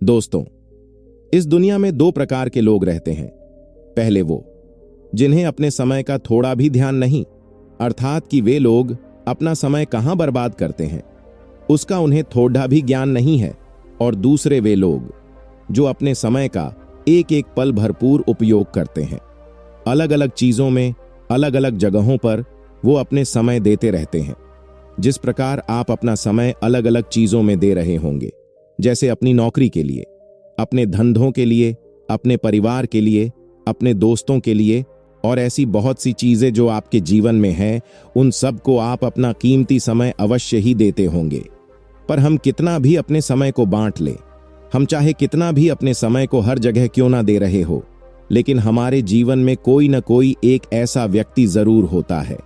दोस्तों, इस दुनिया में दो प्रकार के लोग रहते हैं। पहले वो जिन्हें अपने समय का थोड़ा भी ध्यान नहीं, अर्थात कि वे लोग अपना समय कहां बर्बाद करते हैं उसका उन्हें थोड़ा भी ज्ञान नहीं है। और दूसरे वे लोग जो अपने समय का एक एक पल भरपूर उपयोग करते हैं। अलग अलग चीजों में, अलग अलग जगहों पर वो अपने समय देते रहते हैं। जिस प्रकार आप अपना समय अलग अलग चीजों में दे रहे होंगे, जैसे अपनी नौकरी के लिए, अपने धंधों के लिए, अपने परिवार के लिए, अपने दोस्तों के लिए, और ऐसी बहुत सी चीजें जो आपके जीवन में हैं, उन सब को आप अपना कीमती समय अवश्य ही देते होंगे। पर हम कितना भी अपने समय को बांट लें, हम चाहे कितना भी अपने समय को हर जगह क्यों ना दे रहे हो, लेकिन हमारे जीवन में कोई न कोई एक ऐसा व्यक्ति जरूर होता है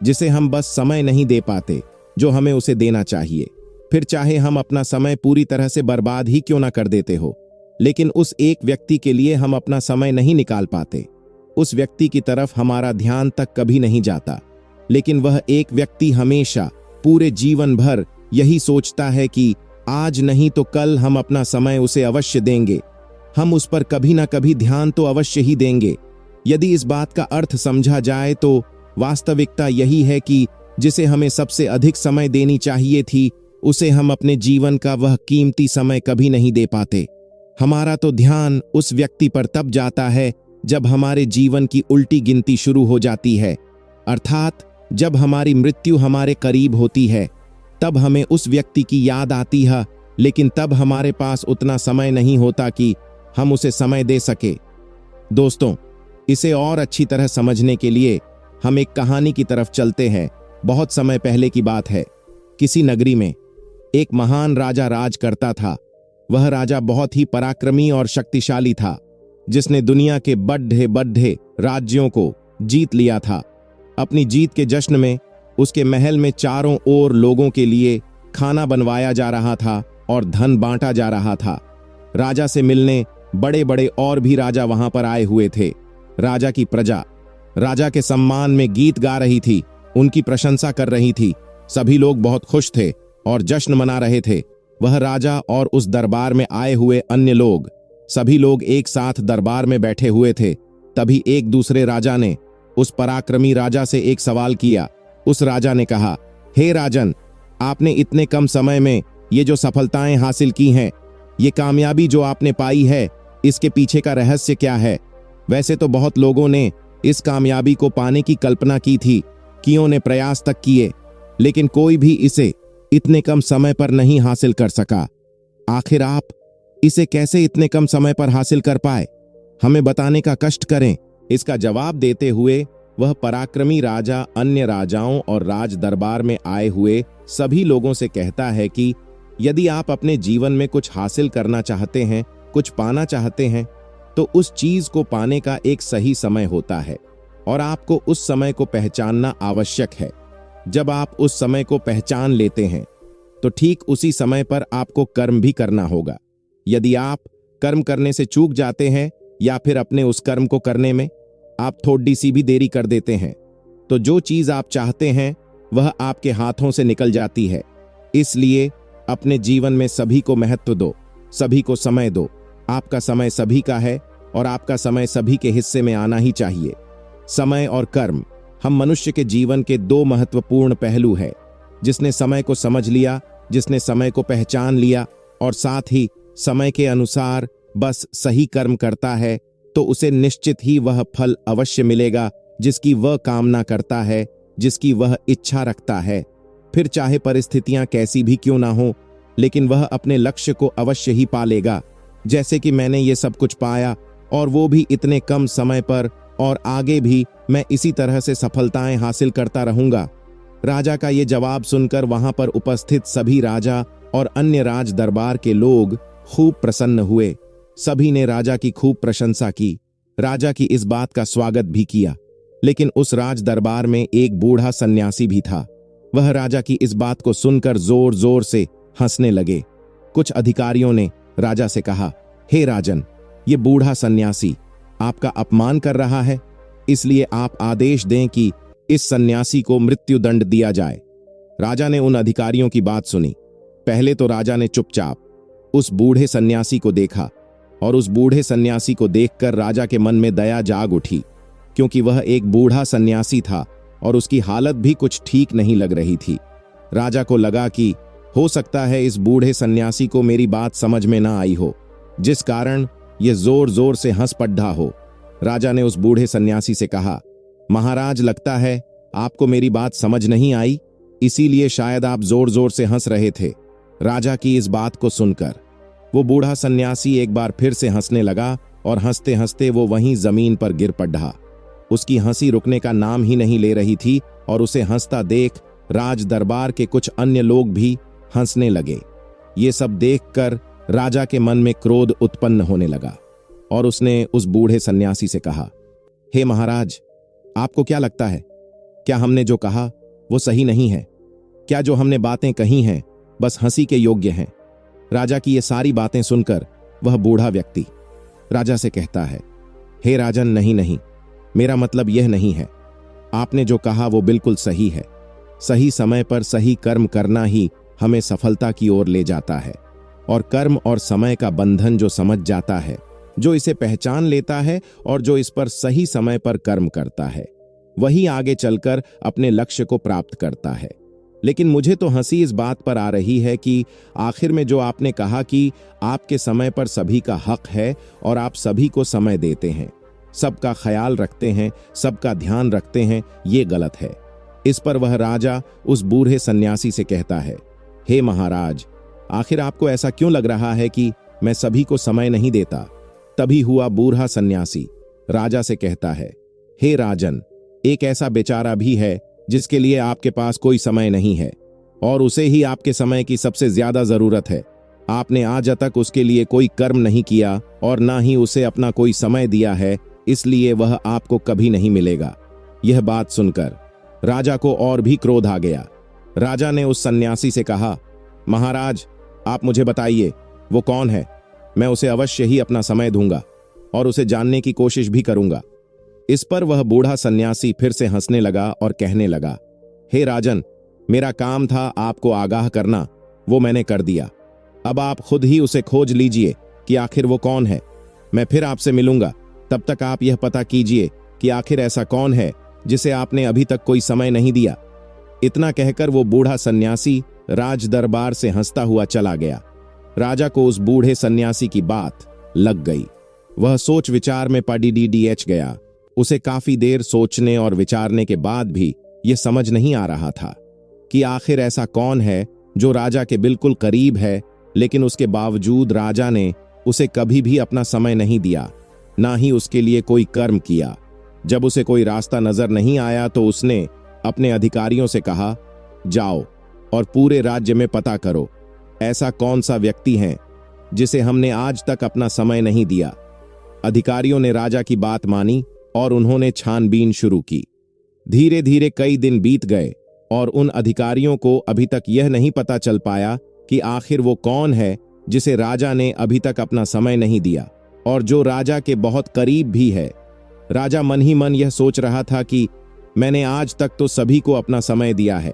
जिसे हम बस समय नहीं दे पाते जो हमें उसे देना चाहिए। फिर चाहे हम अपना समय पूरी तरह से बर्बाद ही क्यों ना कर देते हो, लेकिन उस एक व्यक्ति के लिए हम अपना समय नहीं निकाल पाते। उस व्यक्ति की तरफ हमारा ध्यान तक कभी नहीं जाता, लेकिन वह एक व्यक्ति हमेशा पूरे जीवन भर यही सोचता है कि आज नहीं तो कल हम अपना समय उसे अवश्य देंगे, हम उस पर कभी ना कभी ध्यान तो अवश्य ही देंगे। यदि इस बात का अर्थ समझा जाए तो वास्तविकता यही है कि जिसे हमें सबसे अधिक समय देनी चाहिए थी, उसे हम अपने जीवन का वह कीमती समय कभी नहीं दे पाते। हमारा तो ध्यान उस व्यक्ति पर तब जाता है जब हमारे जीवन की उल्टी गिनती शुरू हो जाती है, अर्थात जब हमारी मृत्यु हमारे करीब होती है, तब हमें उस व्यक्ति की याद आती है, लेकिन तब हमारे पास उतना समय नहीं होता कि हम उसे समय दे सके। दोस्तों, इसे और अच्छी तरह समझने के लिए हम एक कहानी की तरफ चलते हैं। बहुत समय पहले की बात है। किसी नगरी में एक महान राजा राज करता था। वह राजा बहुत ही पराक्रमी और शक्तिशाली था, जिसने दुनिया के बड़े बड़े राज्यों को जीत लिया था। अपनी जीत के जश्न में उसके महल में चारों ओर लोगों के लिए खाना बनवाया जा रहा था और धन बांटा जा रहा था। राजा से मिलने बड़े बड़े और भी राजा वहां पर आए हुए थे। राजा की प्रजा राजा के सम्मान में गीत गा रही थी, उनकी प्रशंसा कर रही थी। सभी लोग बहुत खुश थे और जश्न मना रहे थे। वह राजा और उस दरबार में आए हुए अन्य लोग, सभी लोग एक साथ दरबार में बैठे हुए थे। तभी एक दूसरे राजा ने उस पराक्रमी राजा से एक सवाल किया। उस राजा ने कहा, हे राजन, आपने इतने कम समय में ये जो सफलताएं हासिल की हैं, ये कामयाबी जो आपने पाई है, इसके पीछे का रहस्य क्या है? वैसे तो बहुत लोगों ने इस कामयाबी को पाने की कल्पना की थी, कियों ने प्रयास तक किए, लेकिन कोई भी इसे इतने कम समय पर नहीं हासिल कर सका। आखिर आप इसे कैसे इतने कम समय पर हासिल कर पाए? हमें बताने का कष्ट करें। इसका जवाब देते हुए वह पराक्रमी राजा अन्य राजाओं और राज दरबार में आए हुए सभी लोगों से कहता है कि यदि आप अपने जीवन में कुछ हासिल करना चाहते हैं, कुछ पाना चाहते हैं, तो उस चीज को पाने का एक सही समय होता है और आपको उस समय को पहचानना आवश्यक है। जब आप उस समय को पहचान लेते हैं तो ठीक उसी समय पर आपको कर्म भी करना होगा। यदि आप कर्म करने से चूक जाते हैं या फिर अपने उस कर्म को करने में आप थोड़ी सी भी देरी कर देते हैं, तो जो चीज आप चाहते हैं वह आपके हाथों से निकल जाती है। इसलिए अपने जीवन में सभी को महत्व दो, सभी को समय दो। आपका समय सभी का है और आपका समय सभी के हिस्से में आना ही चाहिए। समय और कर्म हम मनुष्य के जीवन के दो महत्वपूर्ण पहलू हैं। जिसने समय को समझ लिया, जिसने समय को पहचान लिया और साथ ही समय के अनुसार बस सही कर्म करता है, तो उसे निश्चित ही वह फल अवश्य मिलेगा जिसकी वह कामना करता है, जिसकी वह इच्छा रखता है। फिर चाहे परिस्थितियां कैसी भी क्यों ना हो, लेकिन वह अपने लक्ष्य को अवश्य ही पा लेगा। जैसे कि मैंने ये सब कुछ पाया और वो भी इतने कम समय पर, और आगे भी मैं इसी तरह से सफलताएं हासिल करता रहूंगा। राजा का ये जवाब सुनकर वहां पर उपस्थित सभी राजा और अन्य राज दरबार के लोग खूब प्रसन्न हुए। सभी ने राजा की खूब प्रशंसा की, राजा की इस बात का स्वागत भी किया। लेकिन उस राज दरबार में एक बूढ़ा सन्यासी भी था। वह राजा की इस बात को सुनकर जोर जोर से हंसने लगे। कुछ अधिकारियों ने राजा से कहा, हे राजन, ये बूढ़ा सन्यासी आपका अपमान कर रहा है, इसलिए आप आदेश दें कि इस सन्यासी को मृत्यु दंड दिया जाए। राजा ने उन अधिकारियों की बात सुनी। पहले तो राजा ने चुपचाप, उस बूढ़े सन्यासी को देखा और उस बूढ़े सन्यासी को देखकर राजा के मन में दया जाग उठी, क्योंकि वह एक बूढ़ा सन्यासी था और उसकी हालत भी कुछ ठीक नहीं लग रही थी। राजा को लगा कि हो सकता है इस बूढ़े सन्यासी को मेरी बात समझ में ना आई हो, जिस कारण यह जोर जोर से हंस पड़ा हो। राजा ने उस बूढ़े सन्यासी से कहा, महाराज, लगता है आपको मेरी बात समझ नहीं आई, इसीलिए शायद आप जोर जोर से हंस रहे थे। राजा की इस बात को सुनकर वो बूढ़ा सन्यासी एक बार फिर से हंसने लगा और हंसते हंसते वो वहीं जमीन पर गिर पड़ा। उसकी हंसी रुकने का नाम ही नहीं ले रही थी और उसे हंसता देख राज दरबार के कुछ अन्य लोग भी हंसने लगे। ये सब देखकर राजा के मन में क्रोध उत्पन्न होने लगा और उसने उस बूढ़े सन्यासी से कहा, हे महाराज, आपको क्या लगता है, क्या हमने जो कहा वो सही नहीं है? क्या जो हमने बातें कही हैं बस हंसी के योग्य हैं? राजा की ये सारी बातें सुनकर वह बूढ़ा व्यक्ति राजा से कहता है, हे राजन, नहीं नहीं, मेरा मतलब यह नहीं है। आपने जो कहा वो बिल्कुल सही है। सही समय पर सही कर्म करना ही हमें सफलता की ओर ले जाता है, और कर्म और समय का बंधन जो समझ जाता है, जो इसे पहचान लेता है और जो इस पर सही समय पर कर्म करता है, वही आगे चलकर अपने लक्ष्य को प्राप्त करता है। लेकिन मुझे तो हंसी इस बात पर आ रही है कि आखिर में जो आपने कहा कि आपके समय पर सभी का हक है और आप सभी को समय देते हैं, सबका ख्याल रखते हैं, सबका ध्यान रखते हैं, ये गलत है। इस पर वह राजा उस बूढ़े सन्यासी से कहता है, हे महाराज, आखिर आपको ऐसा क्यों लग रहा है कि मैं सभी को समय नहीं देता? तभी हुआ बूढ़ा सन्यासी राजा से कहता है, हे राजन, एक ऐसा बेचारा भी है जिसके लिए आपके पास कोई समय नहीं है और उसे ही आपके समय की सबसे ज्यादा जरूरत है। आपने आज तक उसके लिए कोई कर्म नहीं किया और ना ही उसे अपना कोई समय दिया है, इसलिए वह आपको कभी नहीं मिलेगा। यह बात सुनकर राजा को और भी क्रोध आ गया। राजा ने उस सन्यासी से कहा, महाराज, आप मुझे बताइए वो कौन है? मैं उसे अवश्य ही अपना समय दूंगा और उसे जानने की कोशिश भी करूंगा। इस पर वह बूढ़ा सन्यासी फिर से हंसने लगा और कहने लगा, हे राजन, मेरा काम था आपको आगाह करना, वो मैंने कर दिया। अब आप खुद ही उसे खोज लीजिए कि आखिर वो कौन है। मैं फिर आपसे मिलूंगा, तब तक आप यह पता कीजिए कि आखिर ऐसा कौन है जिसे आपने अभी तक कोई समय नहीं दिया। इतना कहकर वो बूढ़ा सन्यासी राज दरबार से हंसता हुआ चला गया। राजा को उस बूढ़े सन्यासी की बात लग गई। वह सोच विचार में पड़ीडीएच गया। उसे काफी देर सोचने और विचारने के बाद भी यह समझ नहीं आ रहा था कि आखिर ऐसा कौन है जो राजा के बिल्कुल करीब है, लेकिन उसके बावजूद राजा ने उसे कभी भी अपना समय नहीं दिया, ना ही उसके लिए कोई कर्म किया। जब उसे कोई रास्ता नजर नहीं आया तो उसने अपने अधिकारियों से कहा, जाओ और पूरे राज्य में पता करो ऐसा कौन सा व्यक्ति है जिसे हमने आज तक अपना समय नहीं दिया। अधिकारियों ने राजा की बात मानी और उन्होंने छानबीन शुरू की। धीरे धीरे कई दिन बीत गए और उन अधिकारियों को अभी तक यह नहीं पता चल पाया कि आखिर वो कौन है जिसे राजा ने अभी तक अपना समय नहीं दिया और जो राजा के बहुत करीब भी है। राजा मन ही मन यह सोच रहा था कि मैंने आज तक तो सभी को अपना समय दिया है,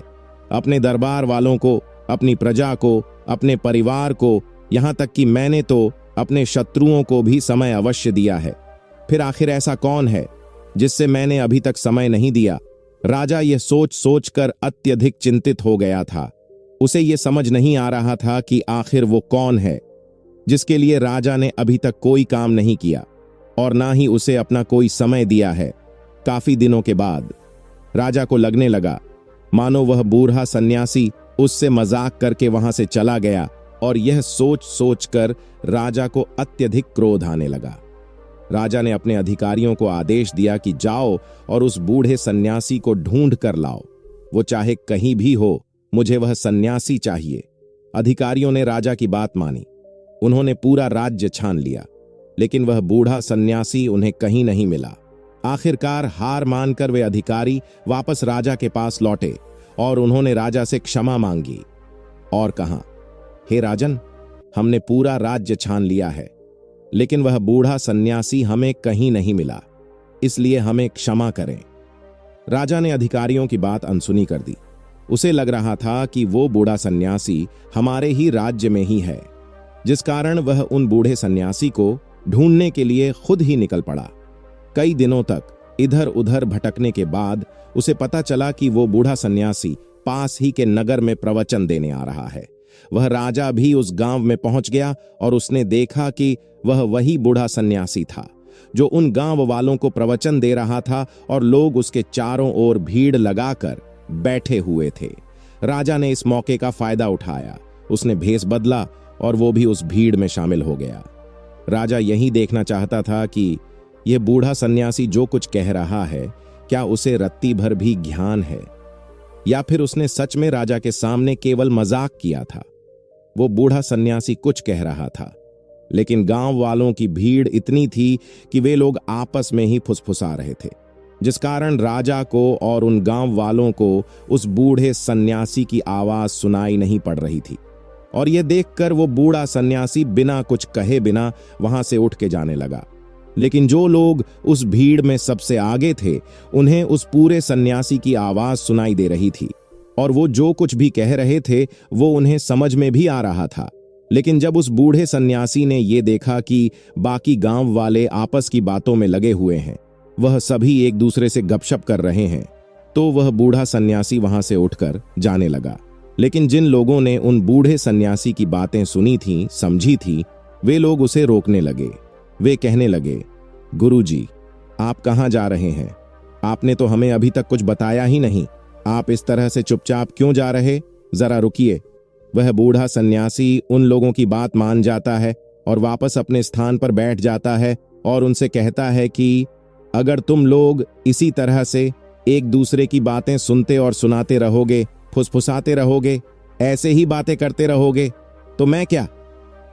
अपने दरबार वालों को, अपनी प्रजा को, अपने परिवार को, यहां तक कि मैंने तो अपने शत्रुओं को भी समय अवश्य दिया है। फिर आखिर ऐसा कौन है जिससे मैंने अभी तक समय नहीं दिया? राजा यह सोच सोचकर अत्यधिक चिंतित हो गया था। उसे यह समझ नहीं आ रहा था कि आखिर वो कौन है जिसके लिए राजा ने अभी तक कोई काम नहीं किया और ना ही उसे अपना कोई समय दिया है। काफी दिनों के बाद राजा को लगने लगा मानो वह बूढ़ा सन्यासी उससे मजाक करके वहां से चला गया, और यह सोच सोचकर राजा को अत्यधिक क्रोध आने लगा। राजा ने अपने अधिकारियों को आदेश दिया कि जाओ और उस बूढ़े सन्यासी को ढूंढ कर लाओ, वो चाहे कहीं भी हो, मुझे वह सन्यासी चाहिए। अधिकारियों ने राजा की बात मानी। उन्होंने पूरा राज्य छान लिया, लेकिन वह बूढ़ा सन्यासी उन्हें कहीं नहीं मिला। आखिरकार हार मानकर वे अधिकारी वापस राजा के पास लौटे और उन्होंने राजा से क्षमा मांगी और कहा, हे राजन, हमने पूरा राज्य छान लिया है, लेकिन वह बूढ़ा सन्यासी हमें कहीं नहीं मिला, इसलिए हमें क्षमा करें। राजा ने अधिकारियों की बात अनसुनी कर दी। उसे लग रहा था कि वो बूढ़ा सन्यासी हमारे ही राज्य में ही है। जिस कारण वह उन बूढ़े सन्यासी को ढूंढने के लिए खुद ही निकल पड़ा। कई दिनों तक इधर उधर भटकने के बाद उसे पता चला कि वो बूढ़ा सन्यासी पास ही के नगर में प्रवचन देने आ रहा है। वह राजा भी उस गांव में पहुंच गया और उसने देखा कि वह वही बूढ़ा सन्यासी था जो उन गांव वालों को प्रवचन दे रहा था और लोग उसके चारों ओर भीड़ लगाकर बैठे हुए थे। राजा ने इस मौके का फायदा उठाया। उसने भेष बदला और वो भी उस भीड़ में शामिल हो गया। राजा यही देखना चाहता था कि यह बूढ़ा सन्यासी जो कुछ कह रहा है, क्या उसे रत्ती भर भी ज्ञान है या फिर उसने सच में राजा के सामने केवल मजाक किया था। वो बूढ़ा सन्यासी कुछ कह रहा था, लेकिन गांव वालों की भीड़ इतनी थी कि वे लोग आपस में ही फुसफुसा रहे थे, जिस कारण राजा को और उन गांव वालों को उस बूढ़े सन्यासी की आवाज सुनाई नहीं पड़ रही थी। और यह देखकर वो बूढ़ा सन्यासी बिना कुछ कहे बिना वहां से उठ के जाने लगा। लेकिन जो लोग उस भीड़ में सबसे आगे थे, उन्हें उस पूरे सन्यासी की आवाज सुनाई दे रही थी और वो जो कुछ भी कह रहे थे वो उन्हें समझ में भी आ रहा था। लेकिन जब उस बूढ़े सन्यासी ने ये देखा कि बाकी गांव वाले आपस की बातों में लगे हुए हैं, वह सभी एक दूसरे से गपशप कर रहे हैं, तो वह बूढ़ा सन्यासी वहां से उठकर जाने लगा। लेकिन जिन लोगों ने उन बूढ़े सन्यासी की बातें सुनी थी, समझी थी, वे लोग उसे रोकने लगे। वे कहने लगे, गुरुजी, आप कहां जा रहे हैं? आपने तो हमें अभी तक कुछ बताया ही नहीं। आप इस तरह से चुपचाप क्यों जा रहे? जरा रुकिए। वह बूढ़ा सन्यासी उन लोगों की बात मान जाता है और वापस अपने स्थान पर बैठ जाता है और उनसे कहता है कि अगर तुम लोग इसी तरह से एक दूसरे की बातें सुनते और सुनाते रहोगे, फुसफुसाते रहोगे, ऐसे ही बातें करते रहोगे, तो मैं क्या?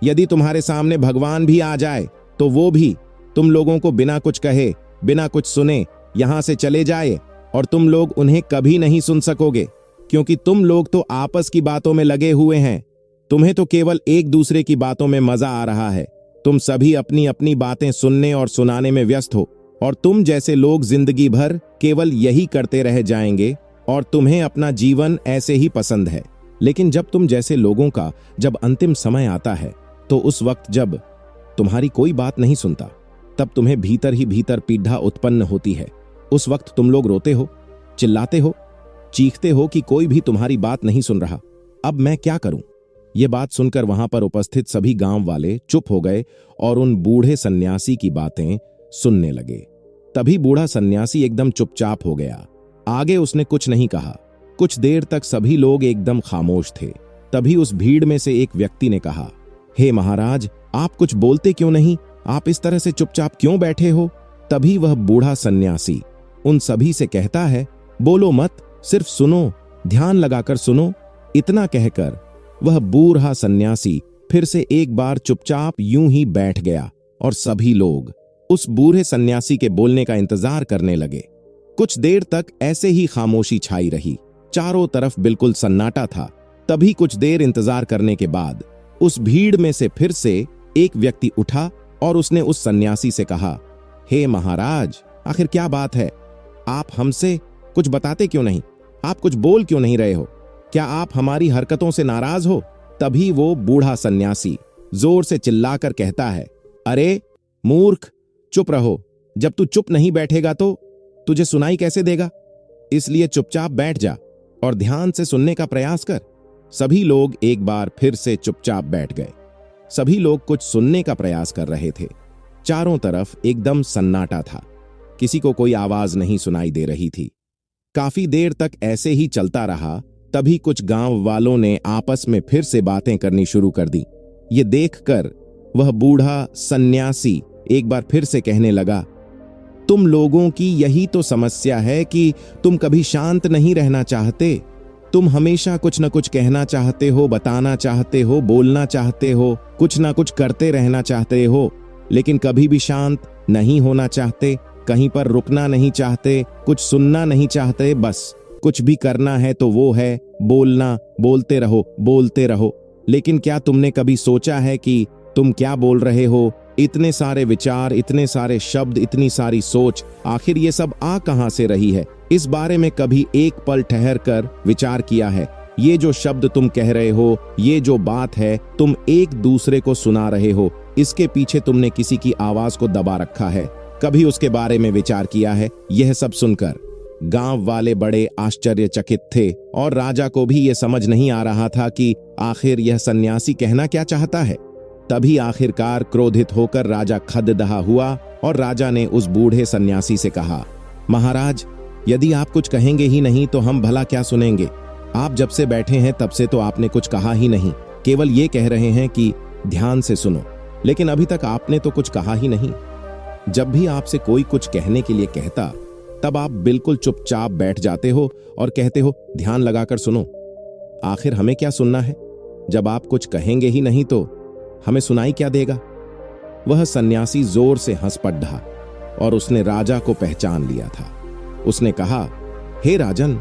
यदि तुम्हारे सामने भगवान भी आ जाए तो वो भी तुम लोगों को बिना कुछ कहे, बिना कुछ सुने यहां से चले जाए और तुम लोग उन्हें कभी नहीं सुन सकोगे, क्योंकि तुम लोग तो आपस की बातों में लगे हुए हैं। तुम्हें तो केवल एक दूसरे की बातों में मजा आ रहा है। तुम सभी अपनी अपनी बातें सुनने और सुनाने में व्यस्त हो और तुम जैसे लोग जिंदगी भर केवल यही करते रह जाएंगे और तुम्हें अपना जीवन ऐसे ही पसंद है। लेकिन जब तुम जैसे लोगों का जब अंतिम समय आता है, तो उस वक्त जब तुम्हारी कोई बात नहीं सुनता, तब तुम्हें भीतर ही भीतर पीड़ा उत्पन्न होती है। उस वक्त तुम लोग रोते हो, चिल्लाते हो, चीखते हो कि कोई भी तुम्हारी बात नहीं सुन रहा। अब मैं क्या करूं? यह बात सुनकर वहां पर उपस्थित सभी गांव वाले चुप हो गए और उन बूढ़े सन्यासी की बातें सुनने लगे। तभी बूढ़ा सन्यासी एकदम चुपचाप हो गया। आगे उसने कुछ नहीं कहा। कुछ देर तक सभी लोग एकदम खामोश थे। तभी उस भीड़ में से एक व्यक्ति ने कहा, हे महाराज, आप कुछ बोलते क्यों नहीं? आप इस तरह से चुपचाप क्यों बैठे हो? तभी वह बूढ़ा सन्यासी उन सभी से कहता है, बोलो मत, सिर्फ सुनो, ध्यान लगाकर सुनो। इतना कहकर वह बूढ़ा सन्यासी फिर से एक बार चुपचाप यूं ही बैठ गया और सभी लोग उस बूढ़े सन्यासी के बोलने का इंतजार करने लगे। कुछ देर तक ऐसे ही खामोशी छाई रही। चारों तरफ बिल्कुल सन्नाटा था। तभी कुछ देर इंतजार करने के बाद उस भीड़ में से फिर से एक व्यक्ति उठा और उसने उस सन्यासी से कहा, हे महाराज, आखिर क्या बात है? आप हमसे कुछ बताते क्यों नहीं? आप कुछ बोल क्यों नहीं रहे हो? क्या आप हमारी हरकतों से नाराज हो? तभी वो बूढ़ा सन्यासी जोर से चिल्लाकर कहता है, अरे मूर्ख, चुप रहो। जब तू चुप नहीं बैठेगा तो तुझे सुनाई कैसे देगा? इसलिए चुपचाप बैठ जा और ध्यान से सुनने का प्रयास कर। सभी लोग एक बार फिर से चुपचाप बैठ गए। सभी लोग कुछ सुनने का प्रयास कर रहे थे। चारों तरफ एकदम सन्नाटा था। किसी को कोई आवाज नहीं सुनाई दे रही थी। काफी देर तक ऐसे ही चलता रहा। तभी कुछ गांव वालों ने आपस में फिर से बातें करनी शुरू कर दी। ये देखकर वह बूढ़ा सन्यासी एक बार फिर से कहने लगा, तुम लोगों की यही तो समस्या है कि तुम कभी शांत नहीं रहना चाहते। तुम हमेशा कुछ न कुछ कहना चाहते हो, बताना चाहते हो, बोलना चाहते हो, कुछ ना कुछ करते रहना चाहते हो, लेकिन कभी भी शांत नहीं होना चाहते, कहीं पर रुकना नहीं चाहते, कुछ सुनना नहीं चाहते। बस कुछ भी करना है तो वो है बोलना, बोलते रहो, बोलते रहो। लेकिन क्या तुमने कभी सोचा है कि तुम क्या बोल रहे हो? इतने सारे विचार, इतने सारे शब्द, इतनी सारी सोच, आखिर ये सब आ कहां से रही है? इस बारे में कभी एक पल ठहर कर विचार किया है? ये जो शब्द तुम कह रहे हो, ये जो बात है तुम एक दूसरे को सुना रहे हो, इसके पीछे तुमने किसी की आवाज को दबा रखा है। कभी उसके बारे में विचार किया है? यह सब सुनकर गांव वाले बड़े आश्चर्यचकित थे और राजा को भी यह समझ नहीं आ रहा था कि आखिर यह सन्यासी कहना क्या चाहता है। तभी आखिरकार क्रोधित होकर राजा खद्दहा हुआ और राजा ने उस बूढ़े सन्यासी से कहा, महाराज, यदि आप कुछ कहेंगे ही नहीं तो हम भला क्या सुनेंगे? आप जब से बैठे हैं तब से तो आपने कुछ कहा ही नहीं, केवल ये कह रहे हैं कि ध्यान से सुनो, लेकिन अभी तक आपने तो कुछ कहा ही नहीं। जब भी आपसे कोई कुछ कहने के लिए कहता तब आप बिल्कुल चुपचाप बैठ जाते हो और कहते हो ध्यान लगाकर सुनो। आखिर हमें क्या सुनना है? जब आप कुछ कहेंगे ही नहीं तो हमें सुनाई क्या देगा? वह सन्यासी जोर से हंस पड़ा और उसने राजा को पहचान लिया था। उसने कहा, हे राजन,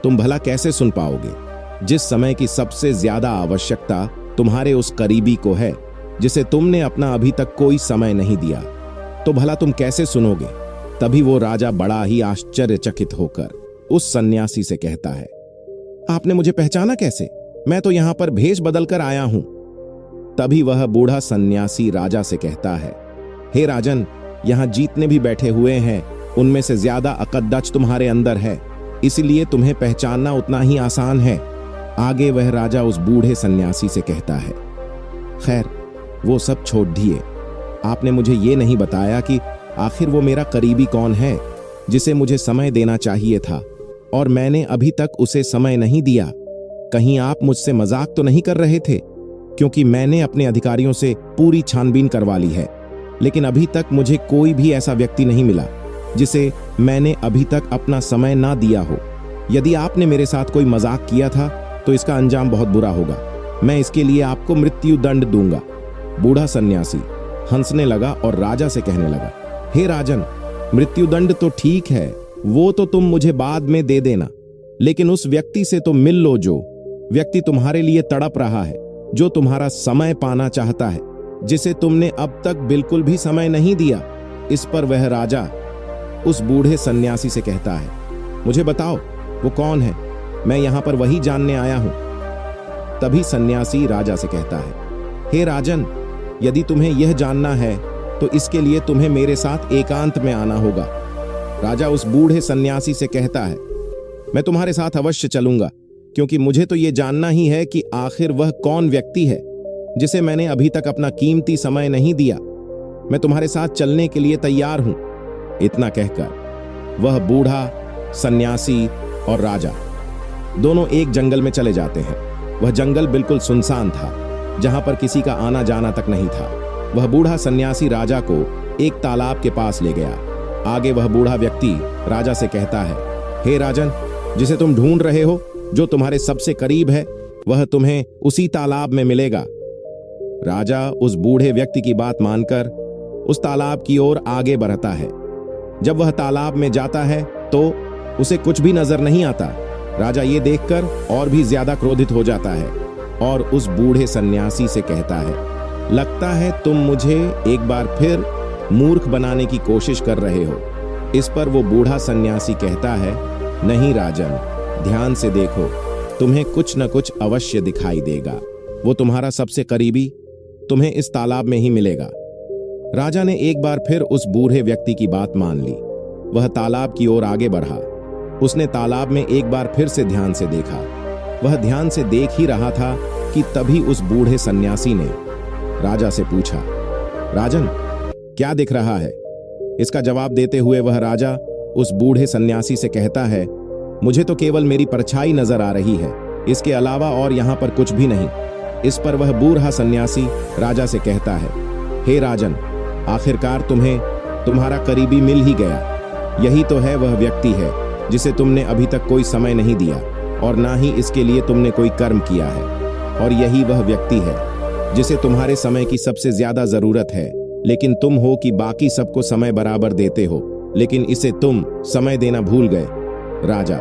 तुम भला कैसे सुन पाओगे? जिस समय की सबसे ज्यादा आवश्यकता तुम्हारे उस करीबी को है जिसे तुमने अपना अभी तक कोई समय नहीं दिया, तो भला तुम कैसे सुनोगे? तभी वो राजा बड़ा ही आश्चर्यचकित होकर उस सन्यासी से कहता है, आपने मुझे पहचाना कैसे? मैं तो यहां पर भेष बदल कर आया हूं। तभी वह बूढ़ा सन्यासी राजा से कहता है, हे राजन, यहां जितने भी बैठे हुए हैं उनमें से ज्यादा अकद्दच तुम्हारे अंदर है, इसलिए तुम्हें पहचानना उतना ही आसान है। आगे वह राजा उस बूढ़े सन्यासी से कहता है, खैर वो सब छोड़ दिए, आपने मुझे ये नहीं बताया कि आखिर वो मेरा करीबी कौन है जिसे मुझे समय देना चाहिए था और मैंने अभी तक उसे समय नहीं दिया। कहीं आप मुझसे मजाक तो नहीं कर रहे थे? क्योंकि मैंने अपने अधिकारियों से पूरी छानबीन करवा ली है, लेकिन अभी तक मुझे कोई भी ऐसा व्यक्ति नहीं मिला जिसे मैंने अभी तक अपना समय ना दिया हो। यदि आपने मेरे साथ कोई मजाक किया था तो इसका अंजाम बहुत बुरा होगा। मैं इसके लिए आपको मृत्यु दंड दूंगा। बूढ़ा सन्यासी हंसने लगा और राजा से कहने लगा, हे राजन, मृत्युदंड तो ठीक है, वो तो तुम मुझे बाद में दे देना, लेकिन उस व्यक्ति से तो मिल लो जो व्यक्ति तुम्हारे लिए तड़प रहा है, जो तुम्हारा समय पाना चाहता है, जिसे तुमने अब तक बिल्कुल भी समय नहीं दिया। इस पर वह राजा उस बूढ़े सन्यासी से कहता है, मुझे बताओ वो कौन है, मैं यहां पर वही जानने आया हूं। तभी सन्यासी राजा से कहता है, हे राजन, यदि तुम्हें यह जानना है तो इसके लिए तुम्हें मेरे साथ एकांत में आना होगा। राजा उस बूढ़े सन्यासी से कहता है, मैं तुम्हारे साथ अवश्य चलूंगा, क्योंकि मुझे तो यह जानना ही है कि आखिर वह कौन व्यक्ति है जिसे मैंने अभी तक अपना कीमती समय नहीं दिया। मैं तुम्हारे साथ चलने के लिए तैयार हूं। इतना कहकर वह बूढ़ा सन्यासी और राजा दोनों एक जंगल में चले जाते हैं। वह जंगल बिल्कुल सुनसान था, जहां पर किसी का आना जाना तक नहीं था। वह बूढ़ा सन्यासी राजा को एक तालाब के पास ले गया। आगे वह बूढ़ा व्यक्ति राजा से कहता है, हे राजन, जिसे तुम ढूंढ रहे हो, जो तुम्हारे सबसे करीब है, वह तुम्हें उसी तालाब में मिलेगा। राजा उस बूढ़े व्यक्ति की बात मानकर उस तालाब की ओर आगे बढ़ता है। जब वह तालाब में जाता है तो उसे कुछ भी नजर नहीं आता। राजा ये देखकर और भी ज्यादा क्रोधित हो जाता है और उस बूढ़े सन्यासी से कहता है, लगता है तुम मुझे एक बार फिर मूर्ख बनाने की कोशिश कर रहे हो। इस पर वो बूढ़ा सन्यासी कहता है, नहीं राजन, ध्यान से देखो, तुम्हें कुछ न कुछ अवश्य दिखाई देगा। वो तुम्हारा सबसे करीबी तुम्हें इस तालाब में ही मिलेगा। राजा ने एक बार फिर उस बूढ़े व्यक्ति की बात मान ली। वह तालाब की ओर आगे बढ़ा। उसने तालाब में एक बार फिर से ध्यान से देखा। वह ध्यान से देख ही रहा था कि तभी उस बूढ़े सन्यासी ने राजा से पूछा, राजन, क्या दिख रहा है? इसका जवाब देते हुए वह राजा उस बूढ़े सन्यासी से कहता है, मुझे तो केवल मेरी परछाई नजर आ रही है, इसके अलावा और यहां पर कुछ भी नहीं। इस पर वह बूढ़ा सन्यासी राजा से कहता है, हे राजन, आखिरकार तुम्हें तुम्हारा करीबी मिल ही गया। यही तो है वह व्यक्ति है जिसे तुमने अभी तक कोई समय नहीं दिया और ना ही इसके लिए तुमने कोई कर्म किया है। और यही वह व्यक्ति है जिसे तुम्हारे समय की सबसे ज्यादा जरूरत है, लेकिन तुम हो कि बाकी सबको समय बराबर देते हो, लेकिन इसे तुम समय देना भूल गए। राजा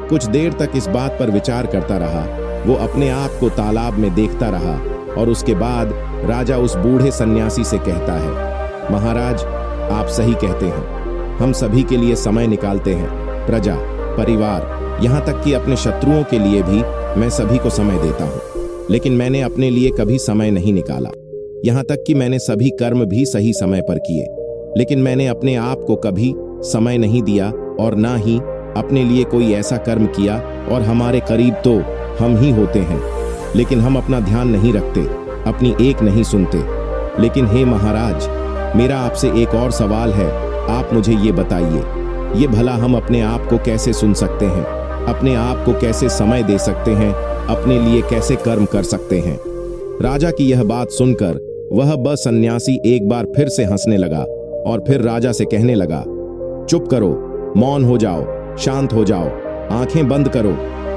कुछ देर तक इस बात पर विचार करता रहा। वो अपने आप को तालाब में देखता रहा और उसके बाद राजा उस बूढ़े सन्यासी से कहता है, महाराज, आप सही कहते हैं, हम सभी के लिए समय निकालते हैं। प्रजा, परिवार यहाँ तक कि अपने शत्रुओं के लिए भी मैं सभी को समय देता हूँ, लेकिन मैंने अपने लिए कभी समय नहीं निकाला। यहाँ तक कि मैंने सभी कर्म भी सही समय पर किए, लेकिन मैंने अपने आप को कभी समय नहीं दिया और ना ही अपने लिए कोई ऐसा कर्म किया। और हमारे करीब तो हम ही होते हैं, लेकिन हम अपना ध्यान नहीं रखते, अपनी एक नहीं सुनते। लेकिन हे महाराज, मेरा आपसे एक और सवाल है, आप मुझे ये बताइए, ये भला हम अपने आप को कैसे सुन सकते हैं, अपने आप को कैसे समय दे सकते हैं, अपने लिए कैसे कर्म कर सकते हैं? राजा की यह बात सुनकर वह सन्यासी एक बार फिर से हंसने लगा और फिर राजा से कहने लगा, चुप करो, मौन हो जाओ, शांत हो जाओ, आंखें बंद करो,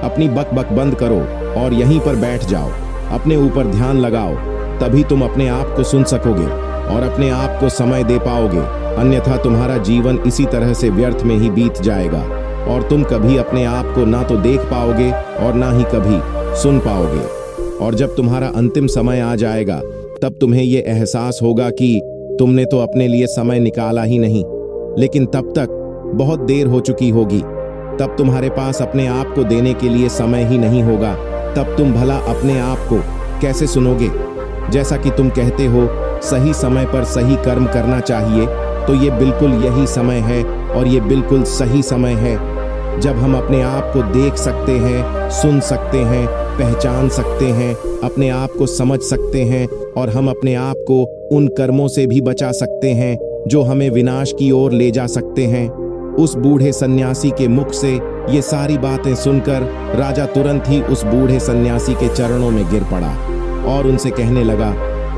अपनी बक बंद करो और यहीं पर बैठ जाओ, अपने ऊपर ध्यान लगाओ, तभी तुम अपने आप को सुन सकोगे और अपने आप को समय दे पाओगे। अन्यथा तुम्हारा जीवन इसी तरह से व्यर्थ में ही बीत जाएगा और तुम कभी अपने आप को ना तो देख पाओगे और ना ही कभी सुन पाओगे। और जब तुम्हारा अंतिम समय आ जाएगा, तब तुम्हें ये एहसास होगा कि तुमने तो अपने लिए समय निकाला ही नहीं, लेकिन तब तक बहुत देर हो चुकी होगी। तब तुम्हारे पास अपने आप को देने के लिए समय ही नहीं होगा। तब तुम भला अपने आप को कैसे सुनोगे? जैसा कि तुम कहते हो सही समय पर सही कर्म करना चाहिए, तो ये बिल्कुल यही समय है और ये बिल्कुल सही समय है जब हम अपने आप को देख सकते हैं, सुन सकते हैं, पहचान सकते हैं, अपने आप को समझ सकते हैं और हम अपने आप को उन कर्मों से भी बचा सकते हैं जो हमें विनाश की ओर ले जा सकते हैं। उस बूढ़े सन्यासी के मुख से ये सारी बातें सुनकर राजा तुरंत ही उस बूढ़े सन्यासी के चरणों में गिर पड़ा और उनसे कहने लगा,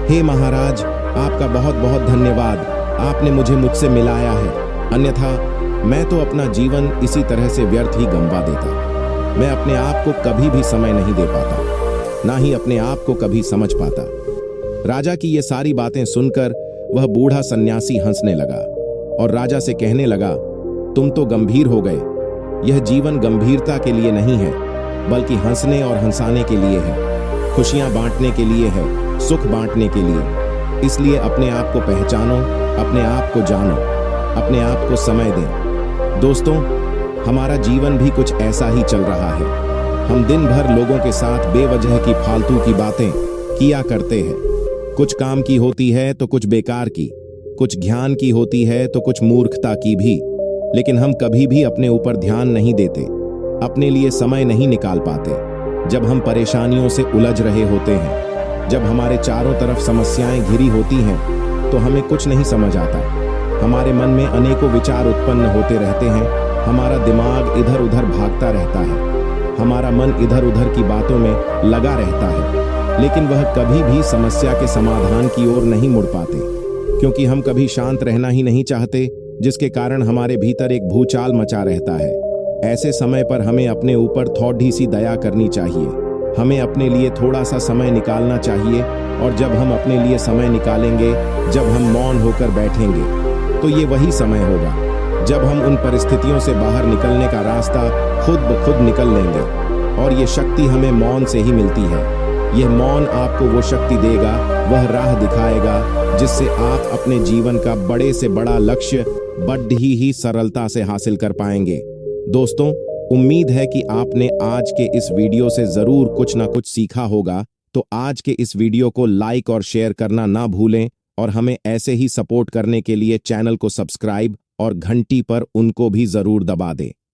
हे महाराज, आपका बहुत बहुत धन्यवाद, आपने मुझे मुझसे मिलाया है, अन्यथा मैं तो अपना जीवन इसी तरह से व्यर्थ ही गंवा देता। मैं अपने आप को कभी भी समय नहीं दे पाता, ना ही अपने आप को कभी समझ पाता। राजा की ये सारी बातें सुनकर वह बूढ़ा सन्यासी हंसने लगा और राजा से कहने लगा, तुम तो गंभीर हो गए। यह जीवन गंभीरता के लिए नहीं है, बल्कि हंसने और हंसाने के लिए है, खुशियां बांटने के लिए है, सुख बांटने के लिए। इसलिए अपने आप को पहचानो, अपने आप को जानो, अपने आप को समय दें। दोस्तों, हमारा जीवन भी कुछ ऐसा ही चल रहा है। हम दिन भर लोगों के साथ बेवजह की फालतू की बातें किया करते हैं। कुछ काम की होती है तो कुछ बेकार की, कुछ ज्ञान की होती है तो कुछ मूर्खता की भी, लेकिन हम कभी भी अपने ऊपर ध्यान नहीं देते, अपने लिए समय नहीं निकाल पाते। जब हम परेशानियों से उलझ रहे होते हैं, जब हमारे चारों तरफ समस्याएं घिरी होती हैं, तो हमें कुछ नहीं समझ आता। हमारे मन में अनेकों विचार उत्पन्न होते रहते हैं, हमारा दिमाग इधर उधर भागता रहता है, हमारा मन इधर उधर की बातों में लगा रहता है, लेकिन वह कभी भी समस्या के समाधान की ओर नहीं मुड़ पाते, क्योंकि हम कभी शांत रहना ही नहीं चाहते, जिसके कारण हमारे भीतर एक भूचाल मचा रहता है। ऐसे समय पर हमें अपने ऊपर थोड़ी सी दया करनी चाहिए, हमें अपने लिए थोड़ा सा समय निकालना चाहिए। और जब हम अपने लिए समय निकालेंगे, जब हम मौन होकर बैठेंगे, तो ये वही समय होगा जब हम उन परिस्थितियों से बाहर निकलने का रास्ता खुद ब खुद निकल लेंगे। और ये शक्ति हमें मौन से ही मिलती है। यह मौन आपको वो शक्ति देगा, वह राह दिखाएगा, जिससे आप अपने जीवन का बड़े से बड़ा लक्ष्य बड़ी ही सरलता से हासिल कर पाएंगे। दोस्तों, उम्मीद है कि आपने आज के इस वीडियो से जरूर कुछ ना कुछ सीखा होगा। तो आज के इस वीडियो को लाइक और शेयर करना ना भूलें और हमें ऐसे ही सपोर्ट करने के लिए चैनल को सब्सक्राइब और घंटी पर उनको भी जरूर दबा दें।